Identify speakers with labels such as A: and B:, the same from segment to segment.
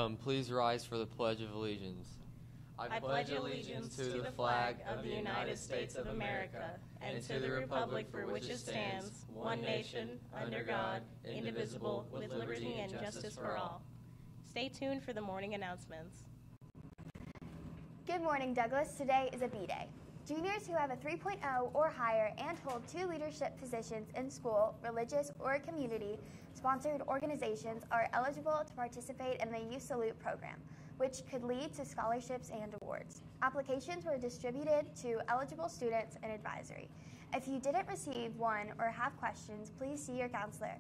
A: Please rise for the Pledge of Allegiance.
B: I pledge allegiance to the flag of the United States of America and to the republic for which it stands, one nation, under God, indivisible, with liberty and justice for all. Stay tuned for the morning announcements.
C: Good morning, Douglas. Today is a B-Day. Juniors who have a 3.0 or higher and hold 2 leadership positions in school, religious, or community-sponsored organizations are eligible to participate in the You Salute program, which could lead to scholarships and awards. Applications were distributed to eligible students and advisory. If you didn't receive one or have questions, please see your counselor.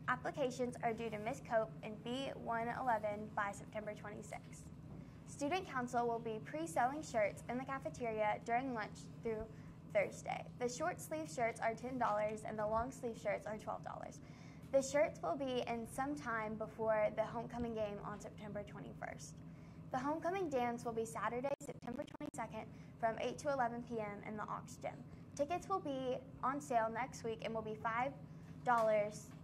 C: Applications are due to Ms. Cope in B111 by September 26th. Student Council will be pre-selling shirts in the cafeteria during lunch through Thursday. The short sleeve shirts are $10 and the long sleeve shirts are $12. The shirts will be in some time before the homecoming game on September 21st. The homecoming dance will be Saturday, September 22nd from 8 to 11 p.m. in the Aux Gym. Tickets will be on sale next week and will be $5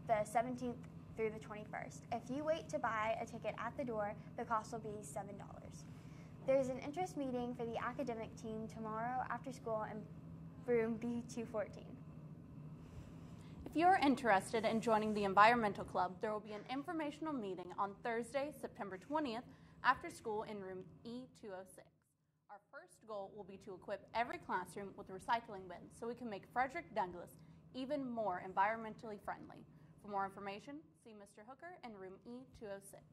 C: the 17th through the 21st. If you wait to buy a ticket at the door, the cost will be $7. There's an interest meeting for the academic team tomorrow after school in room B214.
D: If you're interested in joining the Environmental Club, there will be an informational meeting on Thursday, September 20th, after school in room E206. Our first goal will be to equip every classroom with recycling bins so we can make Frederick Douglass even more environmentally friendly. For more information, see Mr. Hooker in room E206.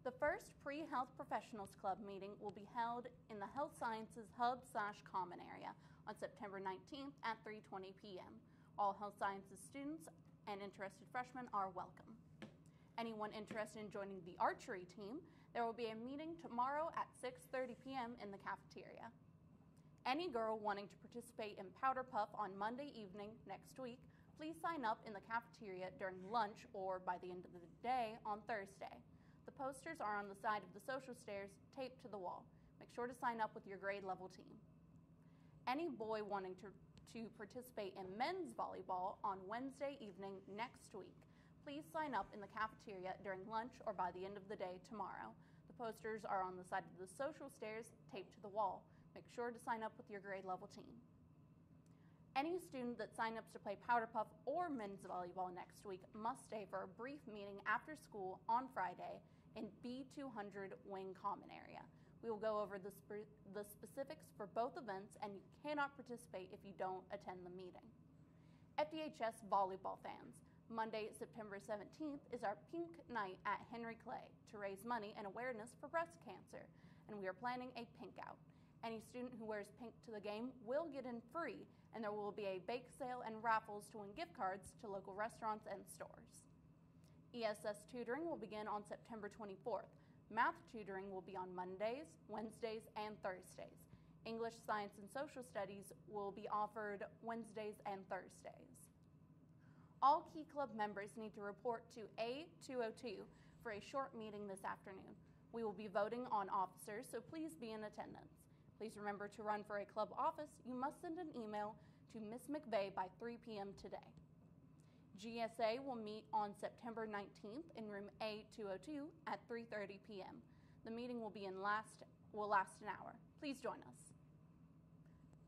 D: The first Pre-Health Professionals Club meeting will be held in the Health Sciences Hub/Common area on September 19th at 3:20 p.m. All Health Sciences students and interested freshmen are welcome. Anyone interested in joining the archery team, there will be a meeting tomorrow at 6:30 p.m. in the cafeteria. Any girl wanting to participate in Powder Puff on Monday evening next week, please sign up in the cafeteria during lunch or by the end of the day on Thursday. The posters are on the side of the social stairs taped to the wall. Make sure to sign up with your grade level team. Any boy wanting to participate in men's volleyball on Wednesday evening next week, please sign up in the cafeteria during lunch or by the end of the day tomorrow. The posters are on the side of the social stairs taped to the wall. Make sure to sign up with your grade level team. Any student that signs up to play Powder Puff or men's volleyball next week must stay for a brief meeting after school on Friday in B200 Wing Common area. We will go over the specifics for both events, and you cannot participate if you don't attend the meeting. FDHS volleyball fans, Monday, September 17th is our Pink Night at Henry Clay to raise money and awareness for breast cancer, and we are planning a pink out. Any student who wears pink to the game will get in free, and there will be a bake sale and raffles to win gift cards to local restaurants and stores. ESS tutoring will begin on September 24th. Math tutoring will be on Mondays, Wednesdays, and Thursdays. English, Science, and Social Studies will be offered Wednesdays and Thursdays. All Key Club members need to report to A202 for a short meeting this afternoon. We will be voting on officers, so please be in attendance. Please remember to run for a club office. You must send an email to Ms. McVeigh by 3 p.m. today. GSA will meet on September 19th in room A202 at 3:30 p.m. The meeting will last an hour. Please join us.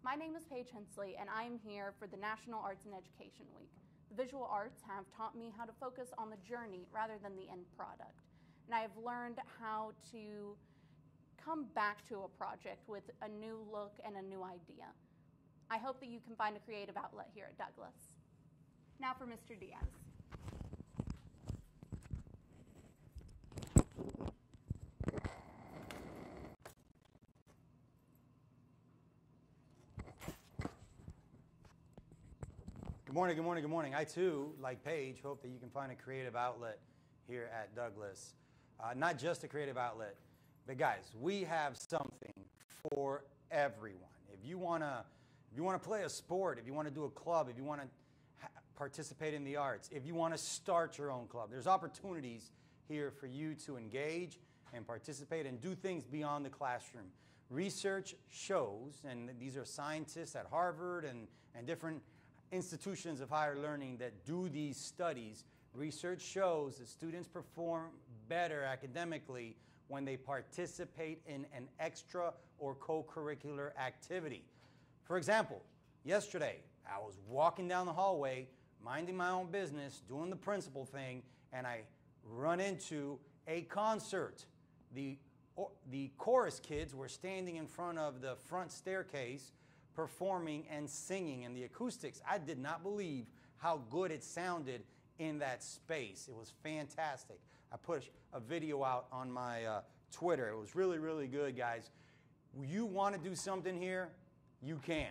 D: My name is Paige Hensley, and I am here for the National Arts and Education Week. The visual arts have taught me how to focus on the journey rather than the end product. And I have learned how to come back to a project with a new look and a new idea. I hope that you can find a creative outlet here at Douglass. Now for Mr. Diaz.
E: Good morning, good morning, good morning. I too, like Paige, hope that you can find a creative outlet here at Douglass. Not just a creative outlet, but guys, we have something for everyone. If you want to play a sport, if you want to do a club, if you want to participate in the arts, if you want to start your own club, there's opportunities here for you to engage and participate and do things beyond the classroom. Research shows, and these are scientists at Harvard and different institutions of higher learning that do these studies, Research shows that students perform better academically when they participate in an extra or co-curricular activity. For example, yesterday, I was walking down the hallway, minding my own business, doing the principal thing, and I run into a concert. The chorus kids were standing in front of the front staircase performing and singing, and the acoustics, I did not believe how good it sounded in that space. It was fantastic. I put a video out on my Twitter. It was really, really good, guys. You want to do something here? You can.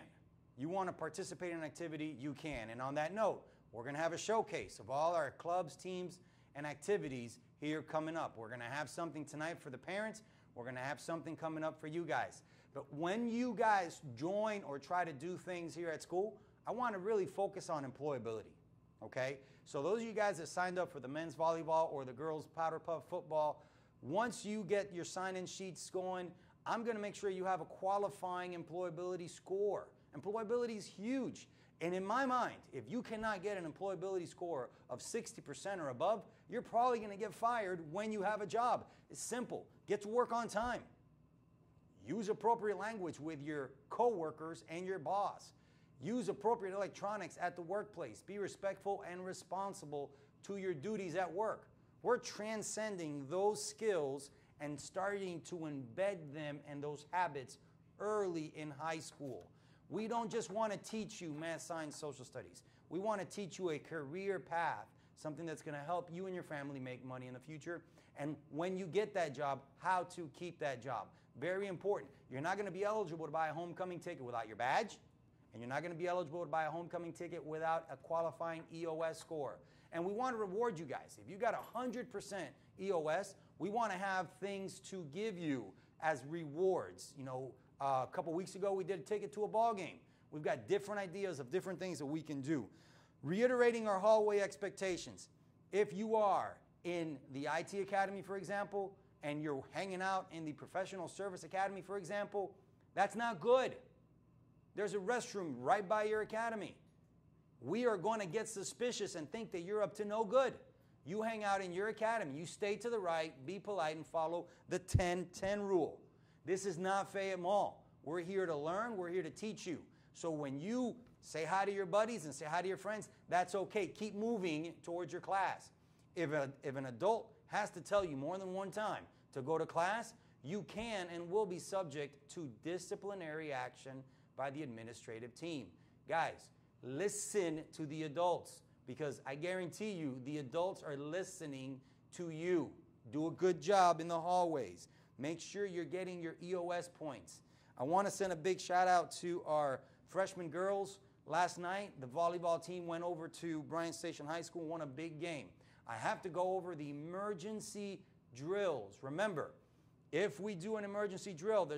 E: You want to participate in an activity? You can. And on that note, we're going to have a showcase of all our clubs, teams, and activities here coming up. We're going to have something tonight for the parents. We're going to have something coming up for you guys. But when you guys join or try to do things here at school, I want to really focus on employability, okay? So those of you guys that signed up for the men's volleyball or the girls powder puff football, once you get your sign-in sheets going, I'm going to make sure you have a qualifying employability score. Employability is huge. And in my mind, if you cannot get an employability score of 60% or above, you're probably going to get fired when you have a job. It's simple. Get to work on time. Use appropriate language with your coworkers and your boss. Use appropriate electronics at the workplace. Be respectful and responsible to your duties at work. We're transcending those skills and starting to embed them and those habits early in high school. We don't just want to teach you math, science, social studies. We want to teach you a career path, something that's going to help you and your family make money in the future. And when you get that job, how to keep that job. Very important. You're not going to be eligible to buy a homecoming ticket without your badge, and you're not going to be eligible to buy a homecoming ticket without a qualifying EOS score. And we want to reward you guys. If you got 100% EOS, we want to have things to give you as rewards. You know, a couple weeks ago, we did a ticket to a ball game. We've got different ideas of different things that we can do. Reiterating our hallway expectations. If you are in the IT Academy, for example, and you're hanging out in the Professional Service Academy, for example, that's not good. There's a restroom right by your academy. We are going to get suspicious and think that you're up to no good. You hang out in your academy. You stay to the right, be polite, and follow the 10-10 rule. This is not Fayette Mall. We're here to learn. We're here to teach you. So when you say hi to your buddies and say hi to your friends, that's okay. Keep moving towards your class. If an adult has to tell you more than one time to go to class, you can and will be subject to disciplinary action by the administrative team. Guys, listen to the adults, because I guarantee you the adults are listening to you. Do a good job in the hallways. Make sure you're getting your EOS points. I want to send a big shout out to our freshman girls. Last night, the volleyball team went over to Bryant Station High School and won a big game. I have to go over the emergency drills. Remember, if we do an emergency drill,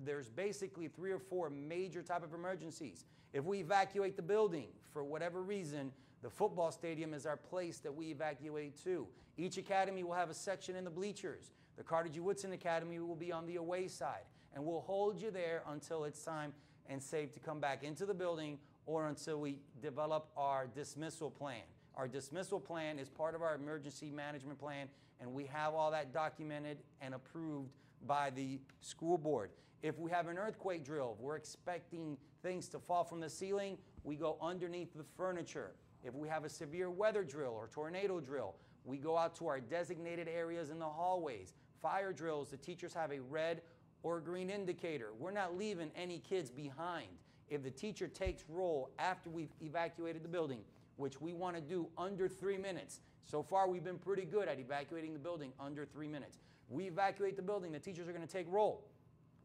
E: there's basically 3 or 4 major type of emergencies. If we evacuate the building for whatever reason, the football stadium is our place that we evacuate to. Each academy will have a section in the bleachers. The Carter Woodson Academy will be on the away side, and we'll hold you there until it's time and safe to come back into the building, or until we develop our dismissal plan. Our dismissal plan is part of our emergency management plan, and we have all that documented and approved by the school board. If we have an earthquake drill, we're expecting things to fall from the ceiling, we go underneath the furniture. If we have a severe weather drill or tornado drill, we go out to our designated areas in the hallways. Fire drills, the teachers have a red or green indicator. We're not leaving any kids behind. If the teacher takes roll after we've evacuated the building, which we want to do under 3 minutes. So far, we've been pretty good at evacuating the building under 3 minutes. We evacuate the building, the teachers are going to take roll.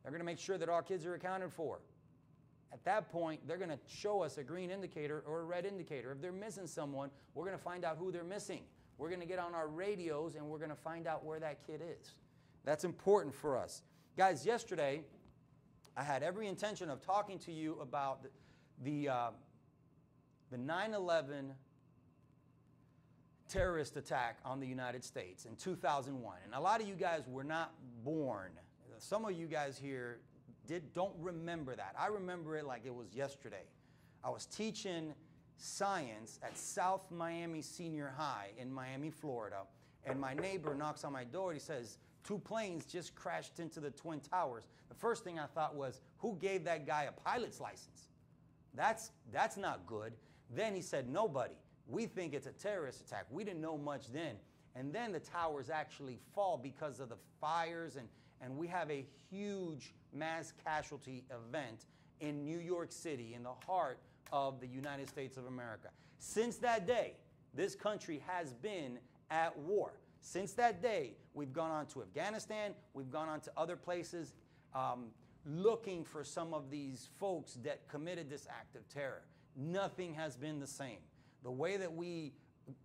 E: They're going to make sure that all kids are accounted for. At that point, they're going to show us a green indicator or a red indicator. If they're missing someone, we're going to find out who they're missing. We're going to get on our radios and we're going to find out where that kid is. That's important for us. Guys, yesterday, I had every intention of talking to you about the 9/11 terrorist attack on the United States in 2001. And a lot of you guys were not born. Some of you guys here don't remember that. I remember it like it was yesterday. I was teaching science at South Miami Senior High in Miami, Florida, and my neighbor knocks on my door. He says, 2 planes just crashed into the Twin Towers. The first thing I thought was, who gave that guy a pilot's license? That's not good. Then he said, nobody. We think it's a terrorist attack. We didn't know much then. And then the towers actually fall because of the fires, and we have a huge mass casualty event in New York City, in the heart of the United States of America. Since that day, this country has been at war. Since that day, we've gone on to Afghanistan, we've gone on to other places, looking for some of these folks that committed this act of terror. Nothing has been the same. The way that we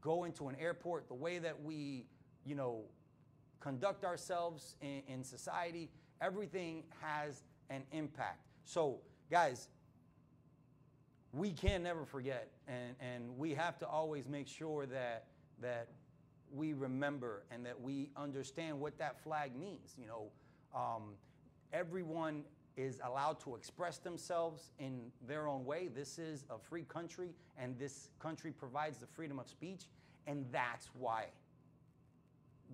E: go into an airport, the way that we, conduct ourselves in society, everything has an impact. So, guys, we can never forget, and we have to always make sure that we remember and that we understand what that flag means. Everyone is allowed to express themselves in their own way. This is a free country, and this country provides the freedom of speech, and that's why.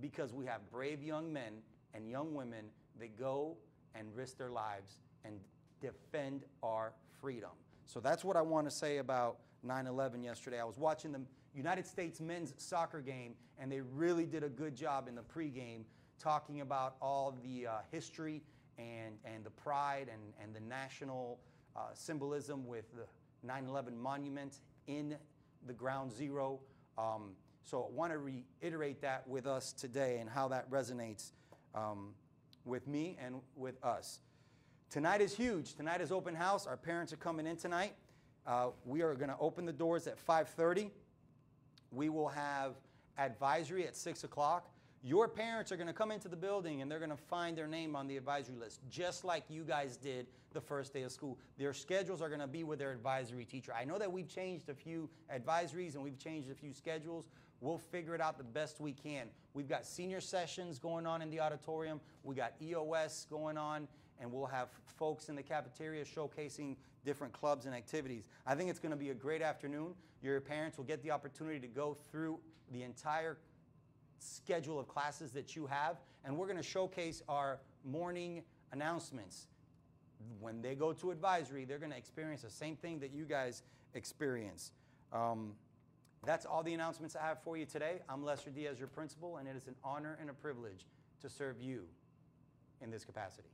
E: Because we have brave young men and young women that go and risk their lives and defend our freedom. So that's what I want to say about 9/11 yesterday. I was watching the United States men's soccer game, and they really did a good job in the pregame talking about all the history and the pride and the national symbolism with the 9/11 monument in the ground zero. So I want to reiterate that with us today and how that resonates with me and with us. Tonight is huge. Tonight is open house. Our parents are coming in tonight. We are going to open the doors at 5:30. We will have advisory at 6 o'clock. Your parents are going to come into the building and they're going to find their name on the advisory list, just like you guys did the first day of school. Their schedules are going to be with their advisory teacher. I know that we've changed a few advisories and we've changed a few schedules. We'll figure it out the best we can. We've got senior sessions going on in the auditorium. We got EOS going on, and we'll have folks in the cafeteria showcasing different clubs and activities. I think it's going to be a great afternoon. Your parents will get the opportunity to go through the entire schedule of classes that you have, and we're going to showcase our morning announcements. When they go to advisory, they're going to experience the same thing that you guys experience. That's all the announcements I have for you today. I'm Lester Diaz, your principal, and it is an honor and a privilege to serve you in this capacity.